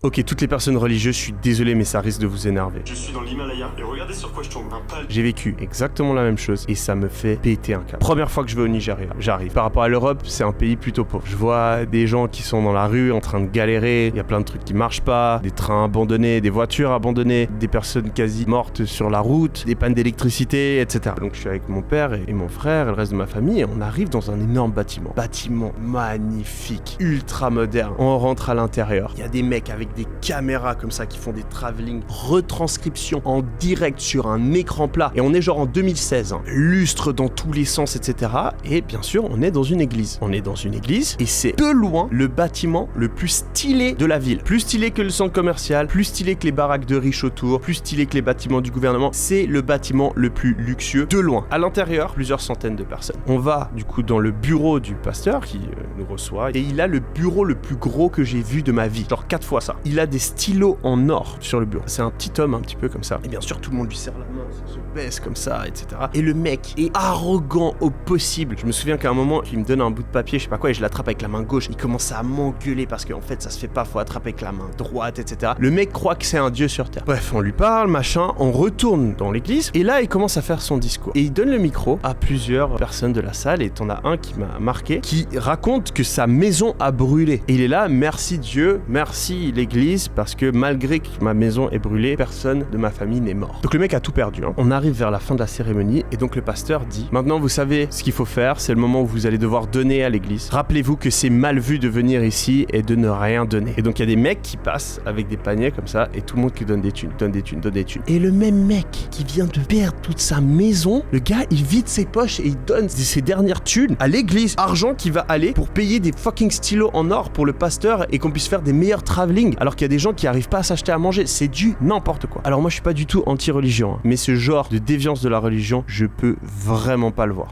Ok, toutes les personnes religieuses, je suis désolé, mais ça risque de vous énerver. Je suis dans l'Himalaya et regardez sur quoi je tombe. Un pal. J'ai vécu exactement la même chose et ça me fait péter un câble. Première fois que je vais au Nigeria, j'arrive. Par rapport à l'Europe, c'est un pays plutôt pauvre. Je vois des gens qui sont dans la rue en train de galérer, il y a plein de trucs qui marchent pas, des trains abandonnés, des voitures abandonnées, des personnes quasi mortes sur la route, des pannes d'électricité, etc. Donc je suis avec mon père et mon frère et le reste de ma famille et on arrive dans un énorme bâtiment. Bâtiment magnifique, ultra moderne. On rentre à l'intérieur. Il y a des mecs avec des caméras comme ça qui font des travelling, retranscriptions en direct sur un écran plat. Et on est genre en 2016, hein. Lustre dans tous les sens, etc. Et bien sûr, on est dans une église. On est dans une église et c'est de loin le bâtiment le plus stylé de la ville. Plus stylé que le centre commercial, plus stylé que les baraques de riches autour, plus stylé que les bâtiments du gouvernement. C'est le bâtiment le plus luxueux de loin. À l'intérieur, plusieurs centaines de personnes. On va du coup dans le bureau du pasteur qui nous reçoit et il a le bureau le plus gros que j'ai vu de ma vie. Genre 4 fois ça. Il a des stylos en or sur le bureau. C'est un petit homme un petit peu comme ça. Et bien sûr, tout le monde lui serre la main, ça se baisse comme ça, etc. Et le mec est arrogant au possible. Je me souviens qu'à un moment, il me donne un bout de papier, je sais pas quoi, et je l'attrape avec la main gauche. Il commence à m'engueuler parce qu'en fait, ça se fait pas, faut attraper avec la main droite, etc. Le mec croit que c'est un dieu sur terre. Bref, on lui parle, machin, on retourne dans l'église, et là, il commence à faire son discours. Et il donne le micro à plusieurs personnes de la salle, et t'en as un qui m'a marqué, qui raconte que sa maison a brûlé. Et il est là, merci Dieu, merci l'église, parce que malgré que ma maison est brûlée, personne de ma famille n'est mort. Donc le mec a tout perdu, hein. On arrive vers la fin de la cérémonie, et donc le pasteur dit, maintenant vous savez ce qu'il faut faire, c'est le moment où vous allez devoir donner à l'église. Rappelez-vous que c'est mal vu de venir ici et de ne rien donner. Et donc il y a des mecs qui passent avec des paniers comme ça, et tout le monde qui donne des thunes, donne des thunes, donne des thunes. Et le même mec qui vient de perdre toute sa maison, le gars il vide ses poches et il donne ses dernières thunes à l'église. Argent qui va aller pour payer des fucking stylos en or pour le pasteur et qu'on puisse faire des meilleurs travelling, alors qu'il y a des gens qui arrivent pas à s'acheter à manger. C'est du n'importe quoi. Alors moi je suis pas du tout anti-religion, hein, mais ce genre de déviance de la religion, je peux vraiment pas le voir.